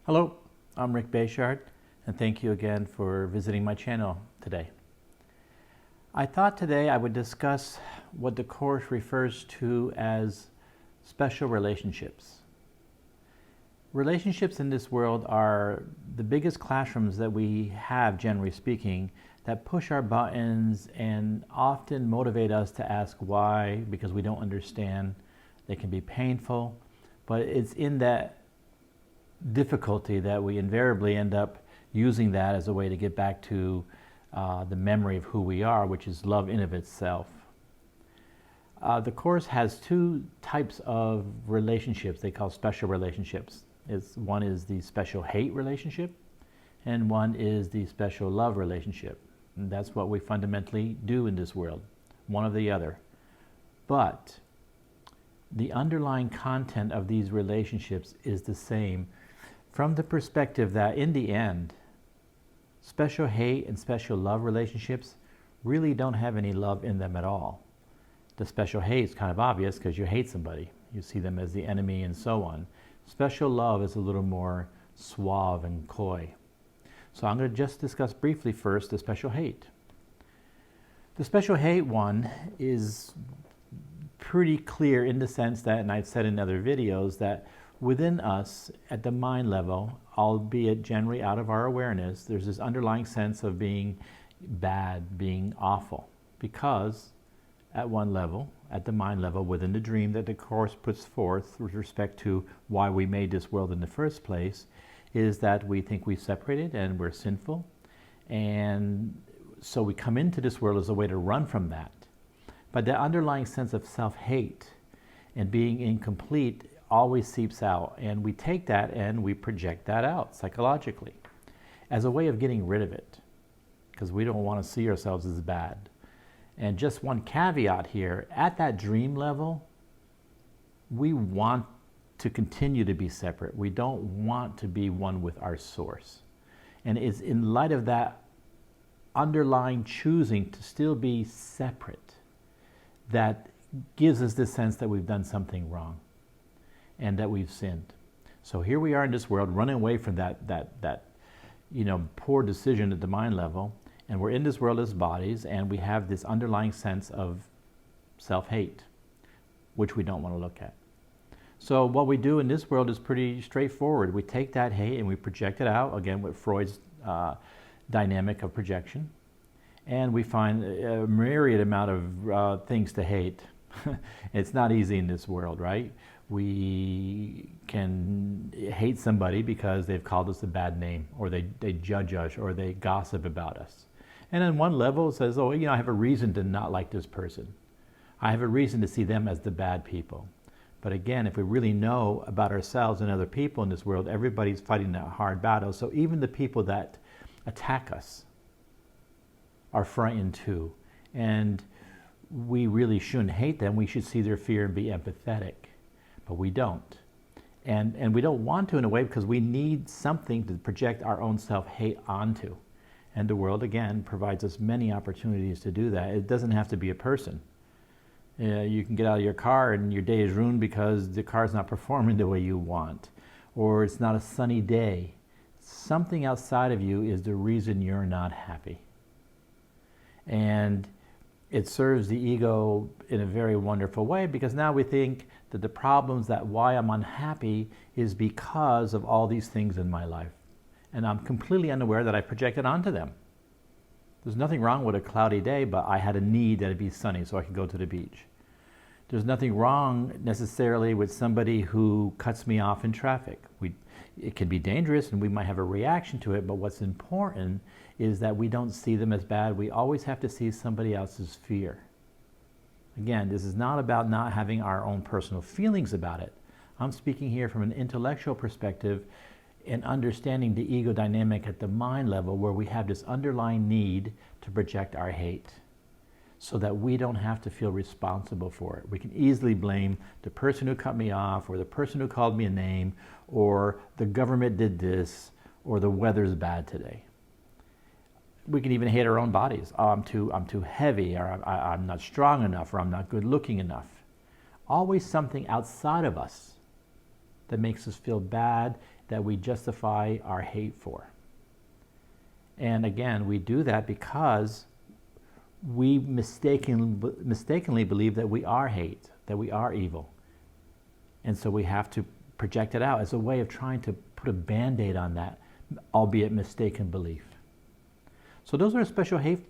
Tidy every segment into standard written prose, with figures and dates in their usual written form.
Hello, I'm Rick Bayshard, and thank you again for visiting my channel today. I thought today I would discuss what the Course refers to as special relationships. Relationships in this world are the biggest classrooms that we have, generally speaking, that push our buttons and often motivate us to ask why, because we don't understand. They can be painful, but it's in that difficulty that we invariably end up using that as a way to get back to the memory of who we are, which is love in of itself. The Course has two types of relationships they call special relationships. One is the special hate relationship, and one is the special love relationship. And that's what we fundamentally do in this world, one or the other. But the underlying content of these relationships is the same, from the perspective that in the end, special hate and special love relationships really don't have any love in them at all. The special hate is kind of obvious because you hate somebody. You see them as the enemy and so on. Special love is a little more suave and coy. So I'm going to just discuss briefly first the special hate. The special hate one is pretty clear in the sense that, and I've said in other videos, that within us at the mind level, albeit generally out of our awareness, there's this underlying sense of being bad, being awful. Because at one level, at the mind level, within the dream that the Course puts forth with respect to why we made this world in the first place, is that we think we've separated and we're sinful. And so we come into this world as a way to run from that. But the underlying sense of self-hate and being incomplete always seeps out, and we take that and we project that out psychologically as a way of getting rid of it, because we don't want to see ourselves as bad. And just one caveat here, at that dream level, we want to continue to be separate. We don't want to be one with our source. And it's in light of that underlying choosing to still be separate that gives us this sense that we've done something wrong and that we've sinned. So here we are in this world running away from that poor decision at the mind level, and we're in this world as bodies, and we have this underlying sense of self-hate, which we don't want to look at. So what we do in this world is pretty straightforward. We take that hate and we project it out, again with Freud's dynamic of projection, and we find a myriad amount of things to hate. It's not easy in this world, right? We can hate somebody because they've called us a bad name, or they judge us, or they gossip about us. And on one level it says, oh, I have a reason to not like this person. I have a reason to see them as the bad people. But again, if we really know about ourselves and other people in this world, everybody's fighting that hard battle. So even the people that attack us are frightened too. And we really shouldn't hate them. We should see their fear and be empathetic. But we don't. And we don't want to in a way because we need something to project our own self-hate onto. And the world, again, provides us many opportunities to do that. It doesn't have to be a person. You can get out of your car and your day is ruined because the car's not performing the way you want. Or it's not a sunny day. Something outside of you is the reason you're not happy. And it serves the ego in a very wonderful way, because now we think that the problems, that why I'm unhappy is because of all these things in my life. And I'm completely unaware that I projected onto them. There's nothing wrong with a cloudy day, but I had a need that it be sunny so I could go to the beach. There's nothing wrong necessarily with somebody who cuts me off in traffic. It can be dangerous and we might have a reaction to it, but what's important is that we don't see them as bad. We always have to see somebody else's fear. Again, this is not about not having our own personal feelings about it. I'm speaking here from an intellectual perspective and understanding the ego dynamic at the mind level, where we have this underlying need to project our hate so that we don't have to feel responsible for it. We can easily blame the person who cut me off, or the person who called me a name, or the government did this, or the weather's bad today. We can even hate our own bodies. Oh, I'm too heavy, or I'm not strong enough, or I'm not good looking enough. Always something outside of us that makes us feel bad that we justify our hate for. And again, we do that because we mistakenly believe that we are hate, that we are evil. And so we have to project it out as a way of trying to put a Band-Aid on that, albeit mistaken belief. So those are special hate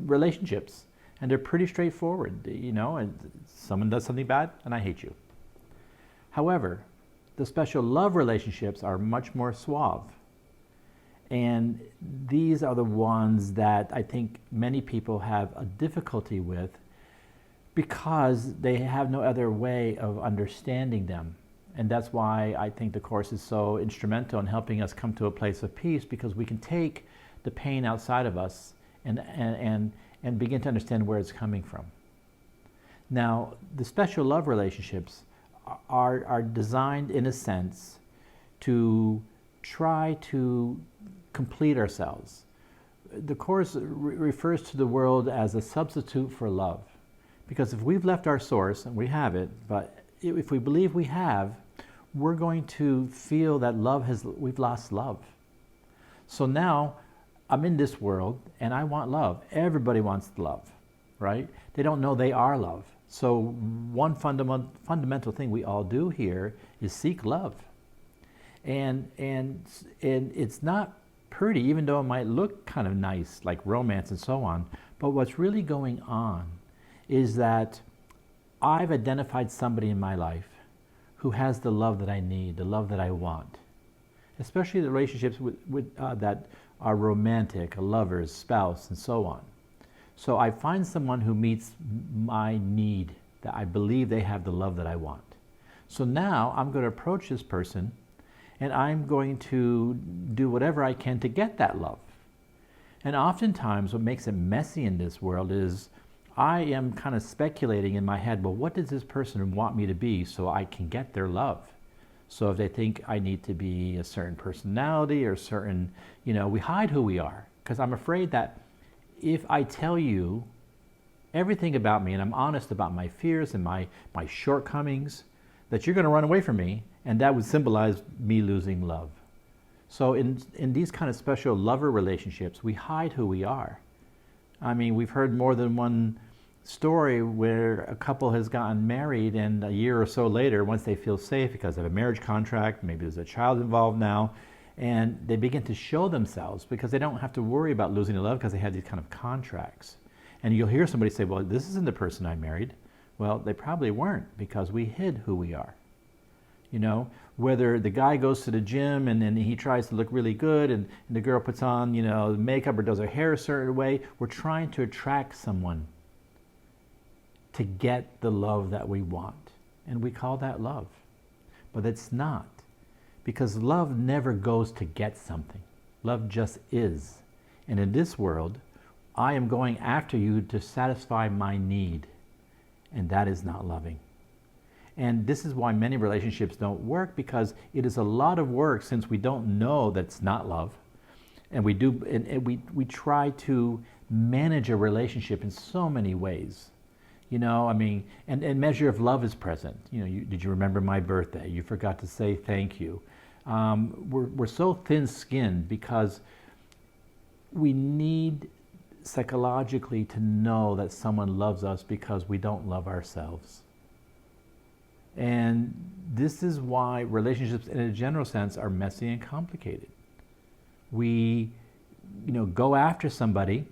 relationships, and they're pretty straightforward, and someone does something bad and I hate you. However, the special love relationships are much more suave. And these are the ones that I think many people have a difficulty with because they have no other way of understanding them. And that's why I think the Course is so instrumental in helping us come to a place of peace, because we can take the pain outside of us and begin to understand where it's coming from. Now, the special love relationships are designed in a sense to try to complete ourselves. The Course refers to the world as a substitute for love. Because if we've left our source, and we have it, but if we believe we have, we're going to feel that we've lost love. So now I'm in this world and I want love. Everybody wants love, right? They don't know they are love. So one fundamental thing we all do here is seek love. And it's not pretty, even though it might look kind of nice, like romance and so on. But what's really going on is that I've identified somebody in my life who has the love that I need, the love that I want. Especially the relationships that are romantic, a lover's spouse, and so on. So I find someone who meets my need, that I believe they have the love that I want. So now I'm going to approach this person and I'm going to do whatever I can to get that love. And oftentimes what makes it messy in this world is I am kind of speculating in my head, well, what does this person want me to be so I can get their love? So if they think I need to be a certain personality or certain, we hide who we are. Because I'm afraid that if I tell you everything about me and I'm honest about my fears and my shortcomings, that you're going to run away from me, and that would symbolize me losing love. So in these kind of special lover relationships, we hide who we are. I mean, we've heard more than one story where a couple has gotten married and a year or so later, once they feel safe because of a marriage contract, maybe there's a child involved now, and they begin to show themselves because they don't have to worry about losing their love because they have these kind of contracts. And you'll hear somebody say, well, this isn't the person I married. Well, they probably weren't, because we hid who we are. Whether the guy goes to the gym and he tries to look really good and the girl puts on, makeup or does her hair a certain way, we're trying to attract someone to get the love that we want. And we call that love. But it's not. Because love never goes to get something. Love just is. And in this world, I am going after you to satisfy my need. And that is not loving. And this is why many relationships don't work, because it is a lot of work, since we don't know that it's not love. And we try to manage a relationship in so many ways. And measure if love is present. Did you remember my birthday? You forgot to say thank you. We're so thin-skinned because we need psychologically to know that someone loves us because we don't love ourselves. And this is why relationships in a general sense are messy and complicated. We, go after somebody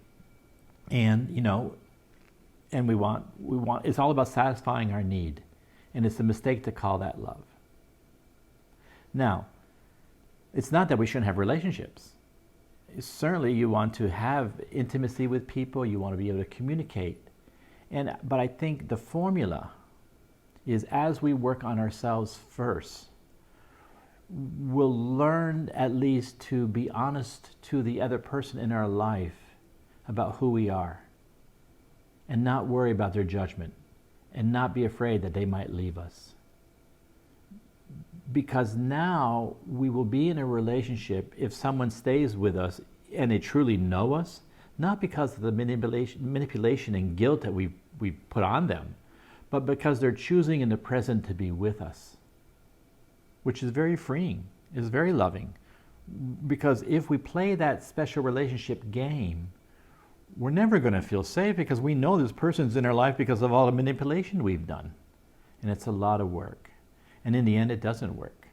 and, and we want, it's all about satisfying our need. And it's a mistake to call that love. Now, it's not that we shouldn't have relationships. Certainly you want to have intimacy with people, you want to be able to communicate. But I think the formula is, as we work on ourselves first, we'll learn at least to be honest to the other person in our life about who we are, and not worry about their judgment, and not be afraid that they might leave us. Because now we will be in a relationship, if someone stays with us and they truly know us, not because of the manipulation and guilt that we put on them, but because they're choosing in the present to be with us, which is very freeing. is very loving. Because if we play that special relationship game, we're never going to feel safe because we know this person's in our life because of all the manipulation we've done. And it's a lot of work. And in the end, it doesn't work.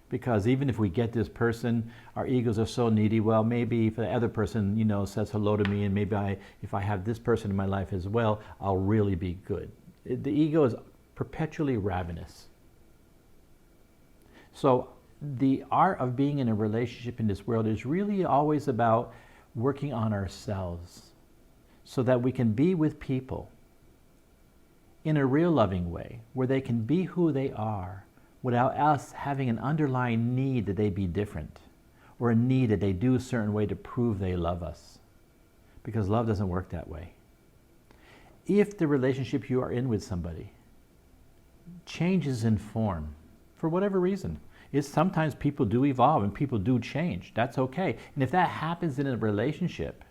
Because even if we get this person, our egos are so needy, well, maybe if the other person, says hello to me, and maybe if I have this person in my life as well, I'll really be good. The ego is perpetually ravenous. So the art of being in a relationship in this world is really always about working on ourselves so that we can be with people in a real loving way, where they can be who they are without us having an underlying need that they be different, or a need that they do a certain way to prove they love us. Because love doesn't work that way. If the relationship you are in with somebody changes in form, for whatever reason, sometimes people do evolve and people do change. That's okay. And if that happens in a relationship,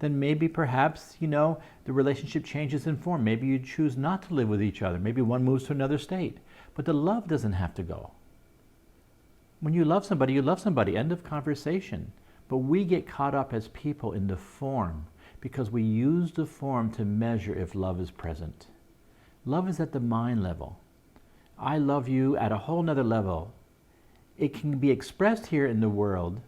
then maybe perhaps, the relationship changes in form. Maybe you choose not to live with each other. Maybe one moves to another state. But the love doesn't have to go. When you love somebody, end of conversation. But we get caught up as people in the form because we use the form to measure if love is present. Love is at the mind level. I love you at a whole nother level. It can be expressed here in the world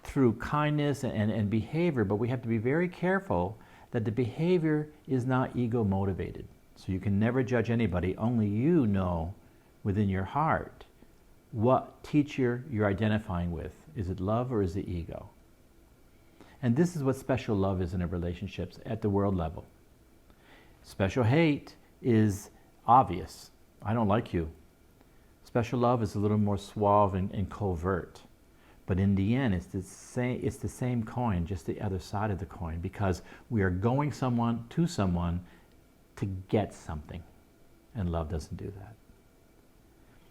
through kindness and behavior, but we have to be very careful that the behavior is not ego motivated. So you can never judge anybody. Only you know within your heart what teacher you're identifying with. Is it love or is it ego? And this is what special love is in a relationships at the world level. Special hate is obvious. I don't like you. Special love is a little more suave and covert. But in the end, it's the same coin, just the other side of the coin, because we are going to someone to get something. And love doesn't do that.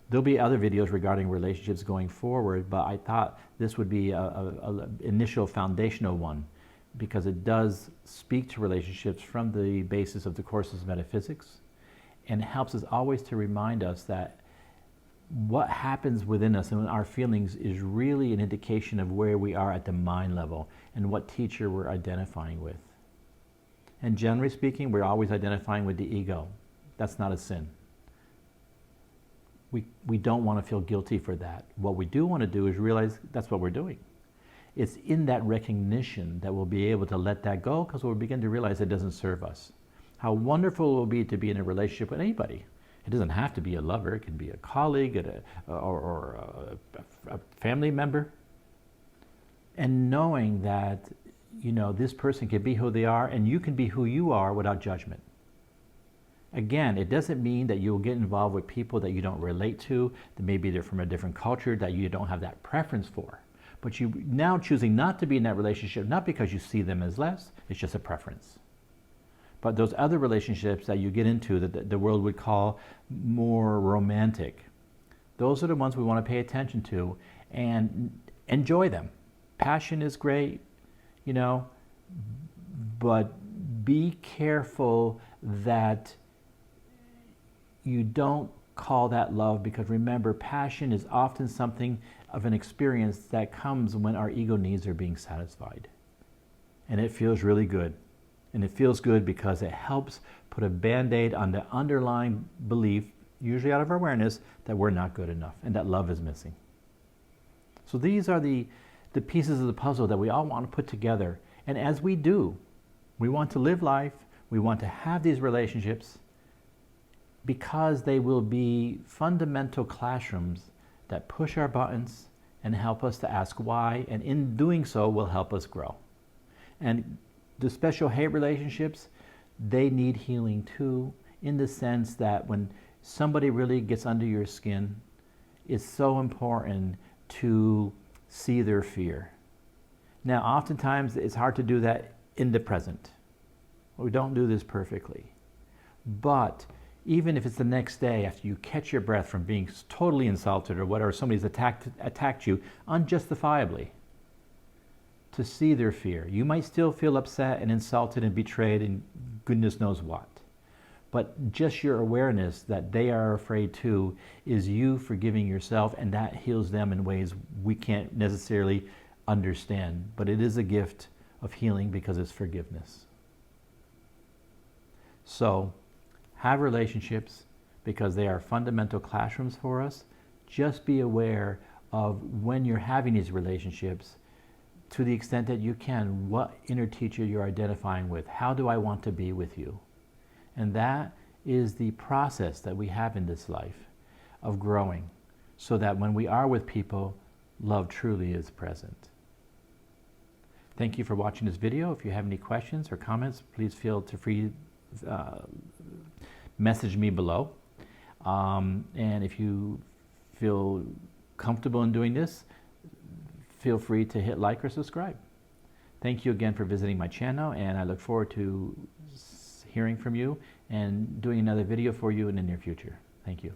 There'll be other videos regarding relationships going forward, but I thought this would be an initial foundational one, because it does speak to relationships from the basis of the Courses of Metaphysics, and helps us always to remind us that what happens within us and our feelings is really an indication of where we are at the mind level and what teacher we're identifying with. And generally speaking, we're always identifying with the ego. That's not a sin. We don't want to feel guilty for that. What we do want to do is realize that's what we're doing. It's in that recognition that we'll be able to let that go, because we'll begin to realize it doesn't serve us. How wonderful it will be to be in a relationship with anybody. It doesn't have to be a lover. It can be a colleague or a family member. And knowing that, this person can be who they are and you can be who you are without judgment. Again, it doesn't mean that you'll get involved with people that you don't relate to, that maybe they're from a different culture, that you don't have that preference for. But you now choosing not to be in that relationship, not because you see them as less, it's just a preference. But those other relationships that you get into that the world would call more romantic, those are the ones we want to pay attention to and enjoy them. Passion is great, but be careful that you don't call that love, because remember, passion is often something of an experience that comes when our ego needs are being satisfied. And it feels really good. And it feels good because it helps put a Band-Aid on the underlying belief, usually out of our awareness, that we're not good enough and that love is missing. So these are the pieces of the puzzle that we all want to put together. And as we do, we want to live life, we want to have these relationships, because they will be fundamental classrooms that push our buttons and help us to ask why, and in doing so will help us grow. And the special hate relationships, they need healing too, in the sense that when somebody really gets under your skin, it's so important to see their fear. Now, oftentimes it's hard to do that in the present. We don't do this perfectly. But even if it's the next day after you catch your breath from being totally insulted or whatever, somebody's attacked you unjustifiably, to see their fear. You might still feel upset and insulted and betrayed and goodness knows what. But just your awareness that they are afraid too is you forgiving yourself, and that heals them in ways we can't necessarily understand. But it is a gift of healing because it's forgiveness. So have relationships because they are fundamental classrooms for us. Just be aware of when you're having these relationships, to the extent that you can, what inner teacher you're identifying with. How do I want to be with you? And that is the process that we have in this life of growing, so that when we are with people, love truly is present. Thank you for watching this video. If you have any questions or comments, please feel free to message me below. And if you feel comfortable in doing this, feel free to hit like or subscribe. Thank you again for visiting my channel, and I look forward to hearing from you and doing another video for you in the near future. Thank you.